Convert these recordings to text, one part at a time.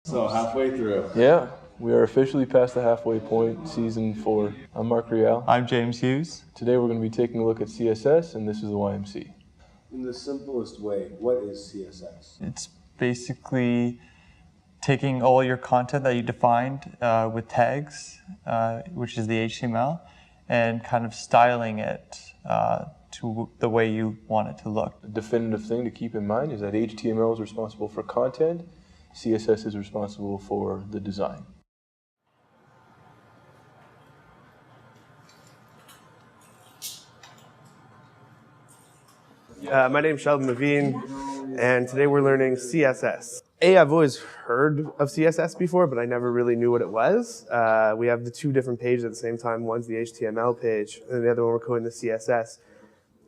So halfway through. Yeah, we are officially past the halfway point, season 4. I'm Mark Rial. I'm James Hughes. Today we're going to be taking a look at CSS, and this is the YMC. In the simplest way, what is CSS? It's basically taking all your content that you defined with tags, which is the HTML, and kind of styling it to the way you want it to look. The definitive thing to keep in mind is that HTML is responsible for content, CSS is responsible for the design. My name's Sheldon Levine, and today we're learning CSS. I've always heard of CSS before, but I never really knew what it was. We have the two different pages at the same time. One's the HTML page, and the other one we're coding the CSS.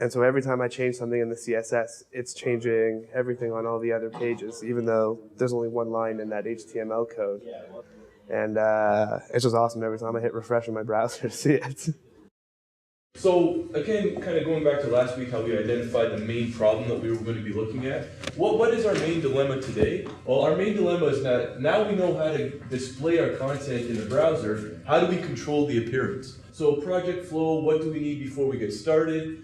And so every time I change something in the CSS, it's changing everything on all the other pages, even though there's only one line in that HTML code. And it's just awesome every time I hit refresh in my browser to see it. So again, kind of going back to last week, how we identified the main problem that we were going to be looking at. What is our main dilemma today? Well, our main dilemma is that now we know how to display our content in the browser. How do we control the appearance? So project flow, what do we need before we get started?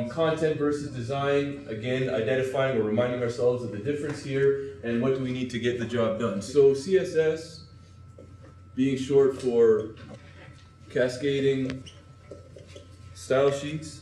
Content versus design, again, identifying or reminding ourselves of the difference here, and what do we need to get the job done. So CSS, being short for cascading style sheets,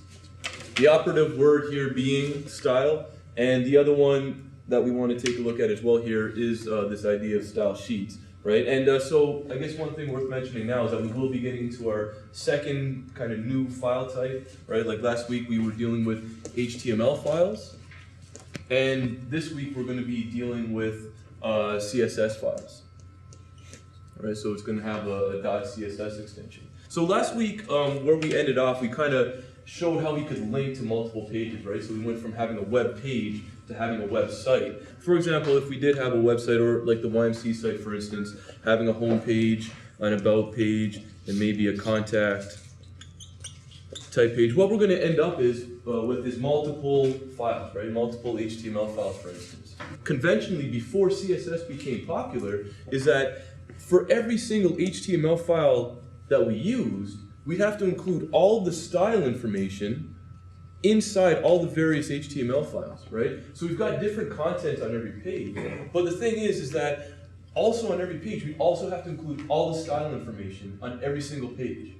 the operative word here being style, and the other one that we want to take a look at as well here is this idea of style sheets, right? And so I guess one thing worth mentioning now is that we will be getting into our second kind of new file type, right? Like last week we were dealing with HTML files, and this week we're going to be dealing with CSS files, right? So it's going to have a .css extension. So last week, where we ended off, we kind of showed how we could link to multiple pages, right? So we went from having a web page to having a website. For example, if we did have a website, or like the YMC site, for instance, having a home page, an about page, and maybe a contact type page, what we're going to end up is with is multiple files, right? Multiple HTML files, for instance. Conventionally, before CSS became popular, is that for every single HTML file that we used, we'd have to include all the style information inside all the various HTML files, right? So we've got different content on every page. But the thing is that also on every page, we also have to include all the style information on every single page,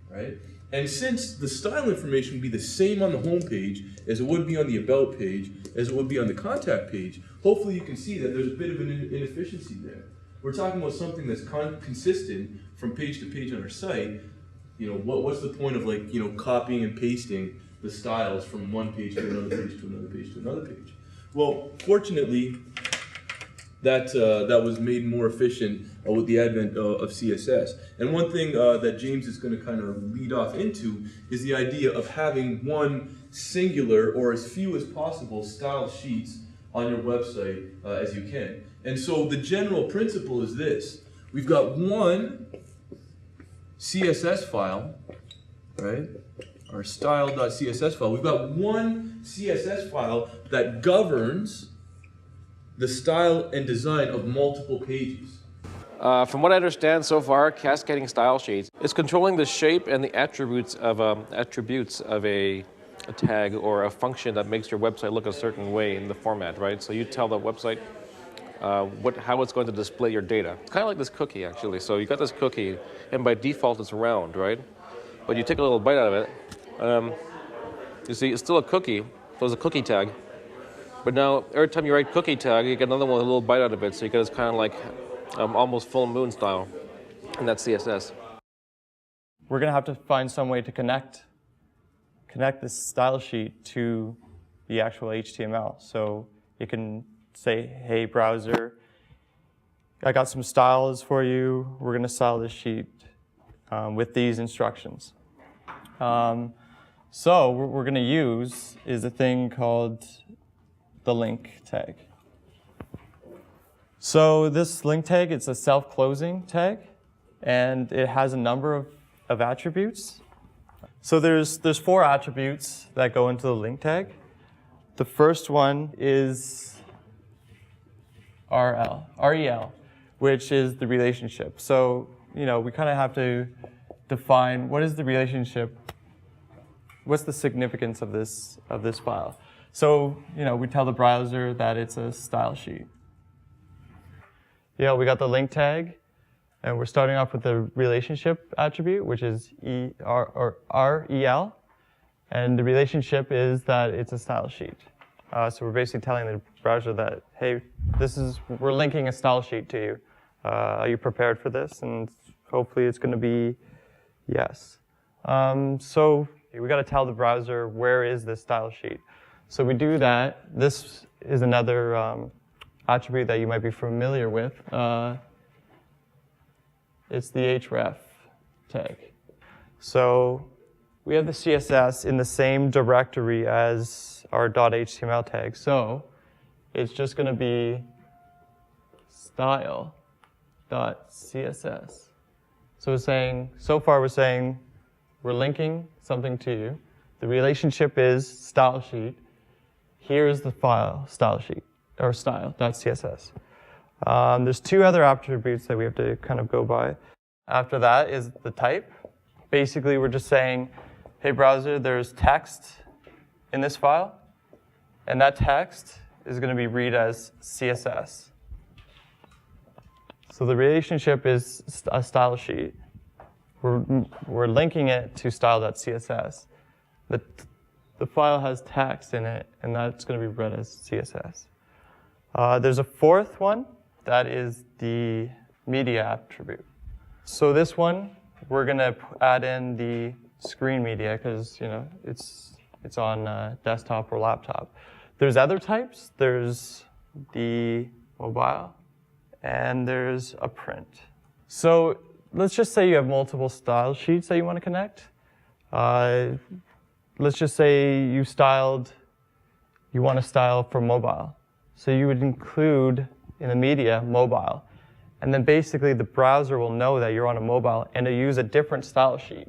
right? And since the style information would be the same on the home page as it would be on the about page, as it would be on the contact page, hopefully you can see that there's a bit of an inefficiency there. We're talking about something that's consistent from page to page on our site. You know, what's the point of, like, you know, copying and pasting the styles from one page to another page to another page to another page? Well, fortunately, that was made more efficient with the advent of CSS. And one thing that James is going to kind of lead off into is the idea of having one singular, or as few as possible, style sheets on your website as you can. And so the general principle is this. We've got one CSS file, right? Our style.css file. We've got one CSS file that governs the style and design of multiple pages. From what I understand so far, cascading style sheets is controlling the shape and the attributes of a tag or a function that makes your website look a certain way in the format, right? So you tell the website how it's going to display your data. It's kind of like this cookie, actually. So you got this cookie, and by default it's round, right? But you take a little bite out of it. You see, it's still a cookie, so it's a cookie tag. But now, every time you write cookie tag, you get another one with a little bite out of it, so you get this kind of like almost full moon style, and that's CSS. We're going to have to find some way to connect this style sheet to the actual HTML. So you can say, hey, browser, I got some styles for you. We're going to style this sheet with these instructions. So what we're going to use is a thing called the link tag. So this link tag, it's a self-closing tag, and it has a number of attributes. So there's 4 attributes that go into the link tag. The first one is REL, which is the relationship. So, we kind of have to define what is the relationship, what's the significance of this file. So, we tell the browser that it's a style sheet. We got the link tag, and we're starting off with the relationship attribute, which is REL, and the relationship is that it's a style sheet. So we're basically telling the browser that, hey, we're linking a style sheet to you. Are you prepared for this? And hopefully it's going to be yes. So we got to tell the browser, where is this style sheet? So we do that. This is another attribute that you might be familiar with. It's the href tag. So we have the CSS in the same directory as our .html tag. So it's just going to be style.css. So we're saying we're linking something to you. The relationship is style sheet. Here is the file, style sheet, or style.css. There's two other attributes that we have to kind of go by. After that is the type. Basically, we're just saying, hey, browser, there's text in this file, and that text is going to be read as CSS. So the relationship is a style sheet. We're linking it to style.css. The file has text in it, and that's going to be read as CSS. There's a fourth one. That is the media attribute. So this one, we're going to add in the screen media because it's on desktop or laptop. There's other types. There's the mobile, and there's a print. So let's just say you have multiple style sheets that you want to connect. Let's just say you want to style for mobile. So you would include in the media mobile. And then basically the browser will know that you're on a mobile and to use a different style sheet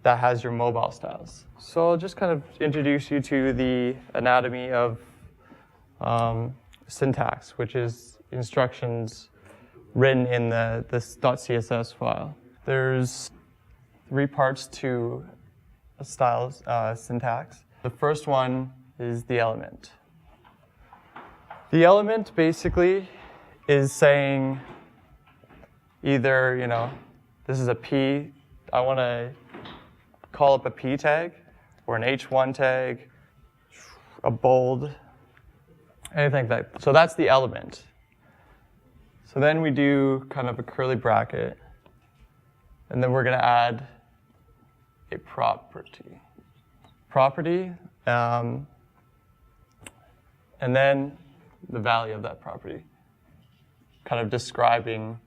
that has your mobile styles. So I'll just kind of introduce you to the anatomy of syntax, which is instructions written in this .css file. There's 3 parts to a style syntax. The first one is the element. The element basically is saying either, this is a P, I want to call up a P tag, or an H1 tag, a bold, anything like that. So that's the element. So then we do kind of a curly bracket, and then we're going to add a property. And then the value of that property, kind of describing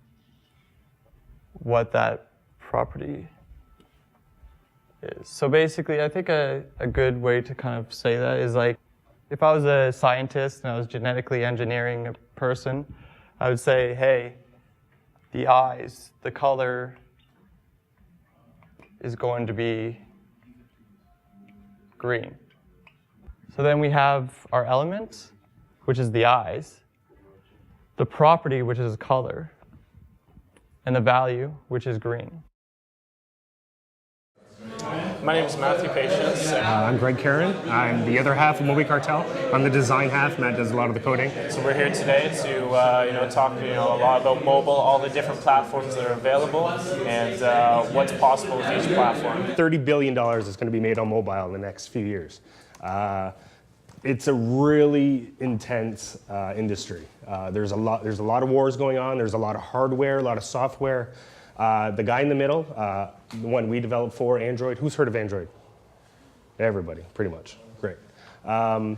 what that property is. So basically, I think a good way to kind of say that is like, if I was a scientist and I was genetically engineering a person, I would say, hey, the eyes, the color is going to be green. So then we have our element, which is the eyes, the property, which is color, and the value, which is green. My name is Matthew Patience. I'm Greg Carron. I'm the other half of MobiCartel. I'm the design half. Matt does a lot of the coding. So we're here today to talk a lot about mobile, all the different platforms that are available, and what's possible with each platform. $30 billion is going to be made on mobile in the next few years. It's a really intense industry. There's a lot of wars going on. There's a lot of hardware, a lot of software. The guy in the middle, the one we developed for Android. Who's heard of Android? Everybody, pretty much. Great. Like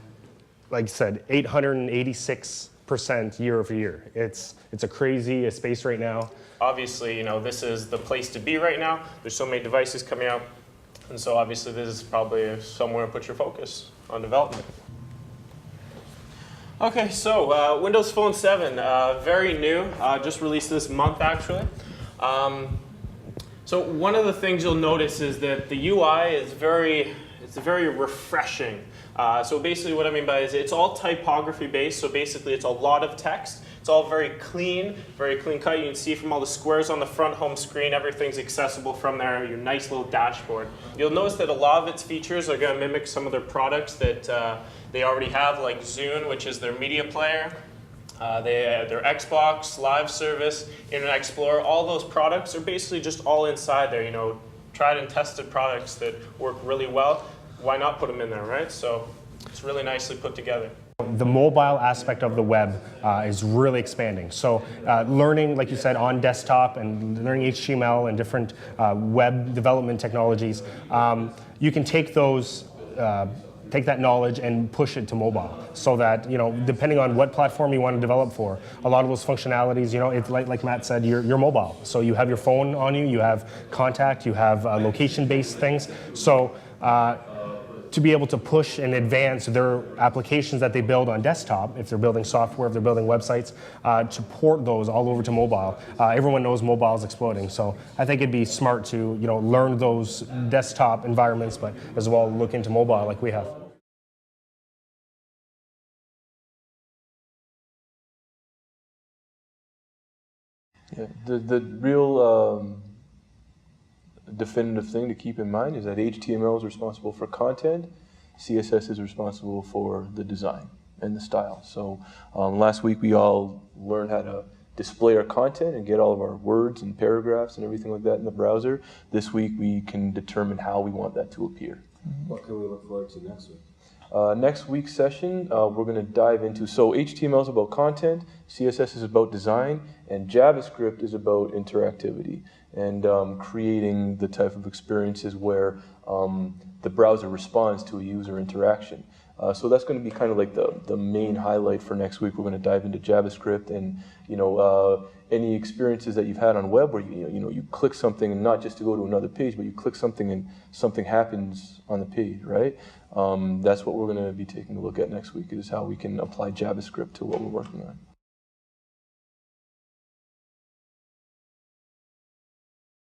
I said, 886% year over year. It's a crazy space right now. Obviously, this is the place to be right now. There's so many devices coming out, and so obviously this is probably somewhere to put your focus on development. Okay, so Windows Phone 7, very new, just released this month actually. So one of the things you'll notice is that the UI is very refreshing. So basically what I mean by it is it's all typography based, so basically it's a lot of text. It's all very clean cut. You can see from all the squares on the front home screen, everything's accessible from there, your nice little dashboard. You'll notice that a lot of its features are going to mimic some of their products that they already have, like Zune, which is their media player. Their Xbox Live service, Internet Explorer, all those products are basically just all inside there, you know, tried and tested products that work really well. Why not put them in there, right? So it's really nicely put together. The mobile aspect of the web is really expanding. So learning, like you said, on desktop and learning HTML and different web development technologies, you can take those take that knowledge and push it to mobile, so that, you know, depending on what platform you want to develop for, a lot of those functionalities, you know, it's like Matt said, you're mobile. So you have your phone on you, you have contact, you have location-based things. So to be able to push and advance their applications that they build on desktop, if they're building software, if they're building websites, to port those all over to mobile. Everyone knows mobile is exploding, so I think it'd be smart to, you know, learn those desktop environments, but as well look into mobile like we have. Yeah, the real definitive thing to keep in mind is that HTML is responsible for content, CSS is responsible for the design and the style. So last week we all learned how to display our content and get all of our words and paragraphs and everything like that in the browser. This week we can determine how we want that to appear. What can we look forward to next week? Next week's session, we're going to dive into, so HTML is about content, CSS is about design, and JavaScript is about interactivity and creating the type of experiences where the browser responds to a user interaction. So that's going to be kind of like the main highlight for next week. We're going to dive into JavaScript and, you know, any experiences that you've had on web where you click something, and not just to go to another page, but you click something and something happens on the page, right? That's what we're going to be taking a look at next week, is how we can apply JavaScript to what we're working on.